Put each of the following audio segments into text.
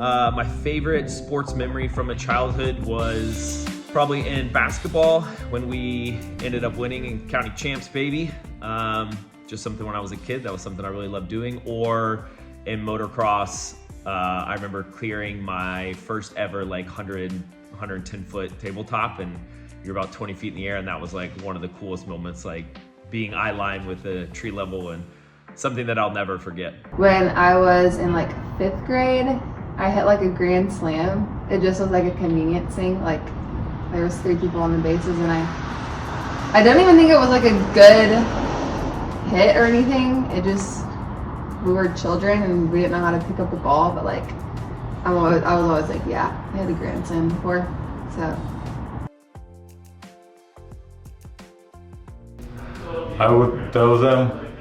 My favorite sports memory from a childhood was probably in basketball when we ended up winning and county champs, baby. Just something when I was a kid, that was something I really loved doing. Or in motocross, I remember clearing my first ever like 110 foot tabletop, and you're about 20 feet in the air, and that was like one of the coolest moments, like being eye line with the tree level, and something that I'll never forget. When I was in like 5th grade, I hit like a grand slam. It just was like a convenience thing. Like there was 3 people on the bases, and I don't even think it was like a good hit or anything. It just, we were children and we didn't know how to pick up the ball, but like I was always like, yeah, I had a grand slam before, so. I would tell them,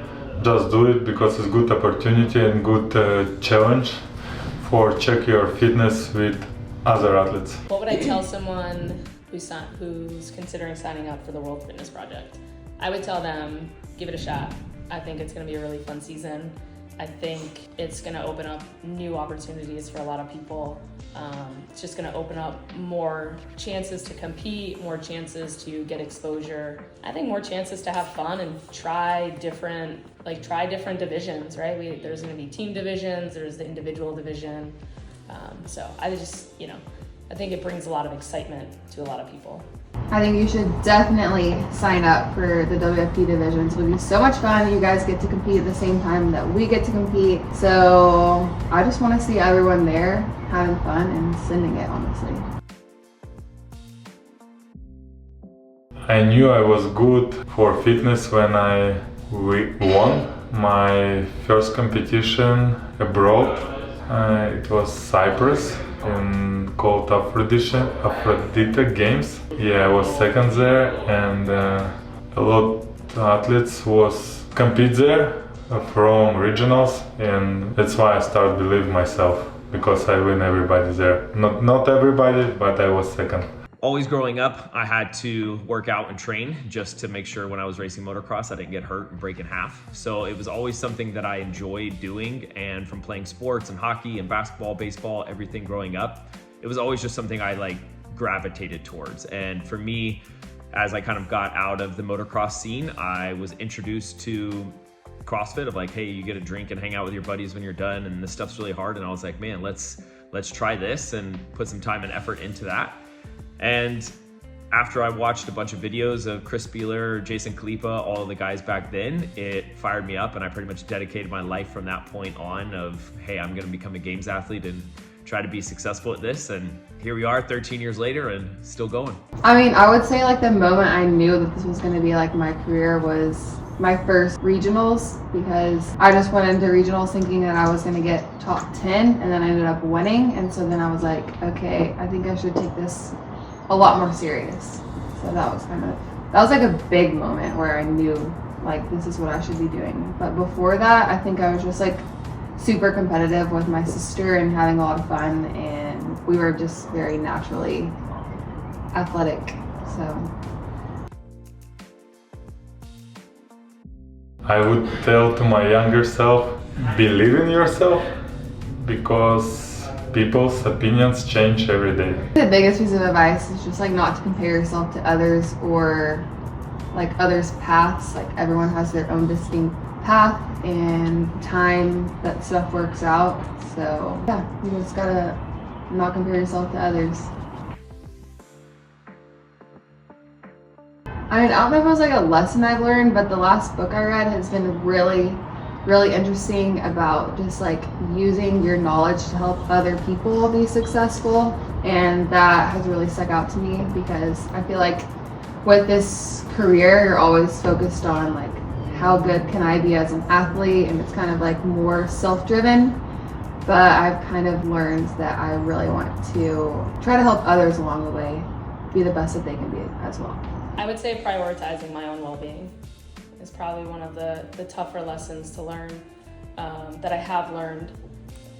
just do it because it's good opportunity and good challenge for check your fitness with other athletes. What would I tell someone who's considering signing up for the World Fitness Project? I would tell them, give it a shot. I think it's going to be a really fun season. I think it's going to open up new opportunities for a lot of people. It's just going to open up more chances to compete, more chances to get exposure. I think more chances to have fun and try different divisions, right? There's going to be team divisions, there's the individual division. So I think it brings a lot of excitement to a lot of people. I think you should definitely sign up for the WFP divisions. It'll be so much fun. You guys get to compete at the same time that we get to compete. So I just want to see everyone there having fun and sending it, honestly. I knew I was good for fitness when I won my first competition abroad. It was Cyprus called Aphrodite Games. Yeah, I was second there, and a lot of athletes was compete there from regionals, and that's why I started believing myself, because I win everybody there. Not everybody, but I was second. Always growing up, I had to work out and train just to make sure when I was racing motocross I didn't get hurt and break in half. So it was always something that I enjoyed doing, and from playing sports and hockey and basketball, baseball, everything growing up, it was always just something I like gravitated towards. And for me, as I kind of got out of the motocross scene, I was introduced to CrossFit of like, hey, you get a drink and hang out with your buddies when you're done, and this stuff's really hard. And I was like, man, let's try this and put some time and effort into that. And after I watched a bunch of videos of Chris Spieler, Jason Kalipa, all of the guys back then, it fired me up, and I pretty much dedicated my life from that point on of, hey, I'm gonna become a games athlete and try to be successful at this. And here we are 13 years later and still going. I mean, I would say like the moment I knew that this was going to be like my career was my first regionals, because I just went into regionals thinking that I was going to get top 10, and then I ended up winning. And so then I was like, okay, I think I should take this a lot more serious. So that was like a big moment where I knew like this is what I should be doing. But before that, I think I was just like super competitive with my sister and having a lot of fun, and we were just very naturally athletic. So I would tell to my younger self, believe in yourself, because people's opinions change every day. The biggest piece of advice is just like not to compare yourself to others or like others' paths. Like everyone has their own distinct path and time that stuff works out. So yeah, you just gotta not compare yourself to others. I mean, I don't know if it was like a lesson I've learned, but the last book I read has been really interesting about just like using your knowledge to help other people be successful. And that has really stuck out to me, because I feel like with this career, you're always focused on like, how good can I be as an athlete? And it's kind of like more self-driven. But I've kind of learned that I really want to try to help others along the way be the best that they can be as well. I would say prioritizing my own well-being is probably one of the tougher lessons to learn that I have learned,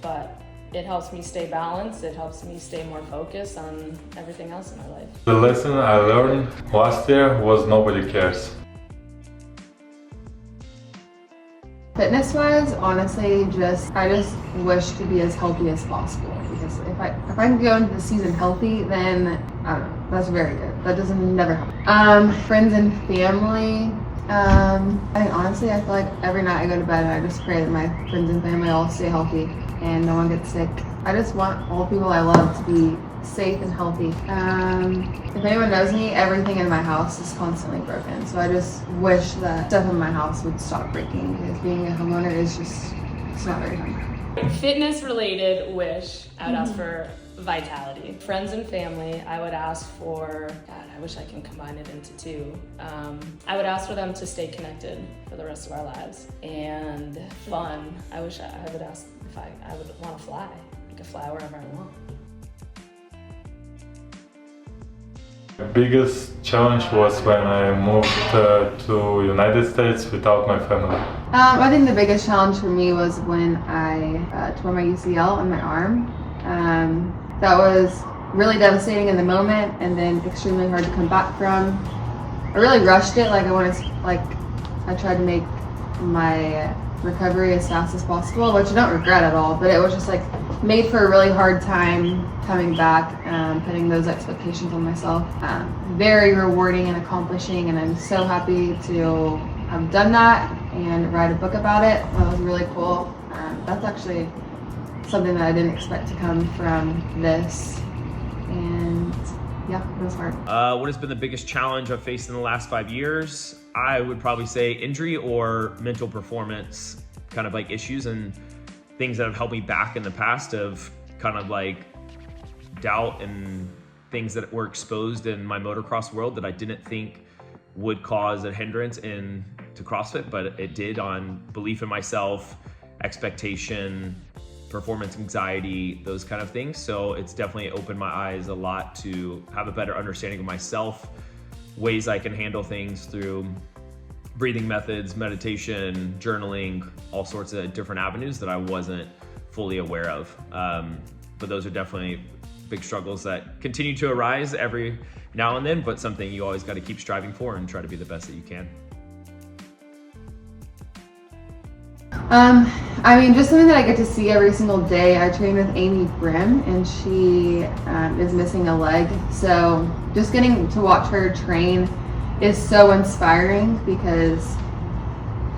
but it helps me stay balanced. It helps me stay more focused on everything else in my life. The lesson I learned last year was nobody cares. Fitness-wise, honestly, I just wish to be as healthy as possible, because if I can go into the season healthy, then I don't know, that's very good. That doesn't never happen. Friends and family. Honestly, I feel like every night I go to bed and I just pray that my friends and family all stay healthy and no one gets sick. I just want all the people I love to be safe and healthy. If anyone knows me, everything in my house is constantly broken. So I just wish that stuff in my house would stop breaking, because being a homeowner is just, it's not very fun. Fitness related wish, I would ask for vitality. Friends and family, I would ask for, God, I wish I can combine it into two. I would ask for them to stay connected for the rest of our lives. And fun, I wish I would ask if I would want to fly. I could fly wherever I want. The biggest challenge was when I moved to United States without my family. I think the biggest challenge for me was when I tore my UCL on my arm. That was really devastating in the moment, and then extremely hard to come back from. I really rushed it. I tried to make my recovery as fast as possible, which I don't regret at all, but it was just made for a really hard time coming back, putting those expectations on myself. Very rewarding and accomplishing, and I'm so happy to have done that and write a book about it. That was really cool. That's actually something that I didn't expect to come from this, and yeah, it was hard. What has been the biggest challenge I've faced in the last 5 years? I would probably say injury or mental performance kind of issues, and things that have held me back in the past of kind of doubt and things that were exposed in my motocross world that I didn't think would cause a hindrance to CrossFit, but it did, on belief in myself, expectation, performance anxiety, those kind of things. So it's definitely opened my eyes a lot to have a better understanding of myself, ways I can handle things through breathing methods, meditation, journaling, all sorts of different avenues that I wasn't fully aware of. But those are definitely big struggles that continue to arise every now and then, but something you always got to keep striving for and try to be the best that you can. Just something that I get to see every single day. I train with Amy Brim, and she is missing a leg. So just getting to watch her train is so inspiring, because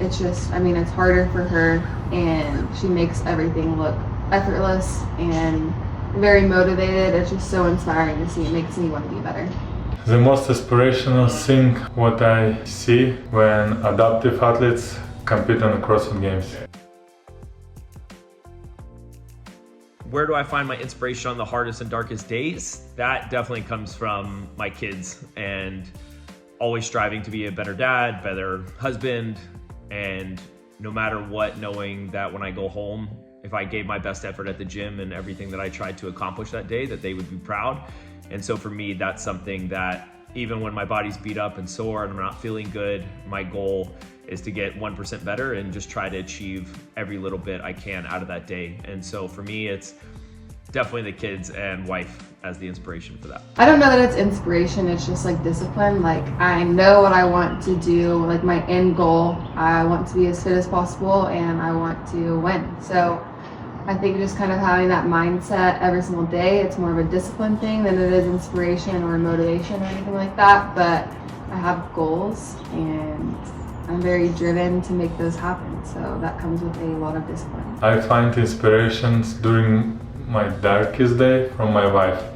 it's just, it's harder for her, and she makes everything look effortless and very motivated. It's just so inspiring to see. It makes me want to be better. The most inspirational thing what I see when adaptive athletes compete in the CrossFit Games. Where do I find my inspiration on the hardest and darkest days? That definitely comes from my kids, and always striving to be a better dad, better husband, and no matter what, knowing that when I go home, if I gave my best effort at the gym and everything that I tried to accomplish that day, that they would be proud. And so for me, that's something that even when my body's beat up and sore and I'm not feeling good, my goal is to get 1% better and just try to achieve every little bit I can out of that day. And so for me, it's definitely the kids and wife as the inspiration for that. I don't know that it's inspiration, it's just discipline. I know what I want to do, my end goal. I want to be as fit as possible, and I want to win. So I think just kind of having that mindset every single day, it's more of a discipline thing than it is inspiration or motivation or anything like that. But I have goals, and I'm very driven to make those happen. So that comes with a lot of discipline. I find inspirations during my darkest day from my wife.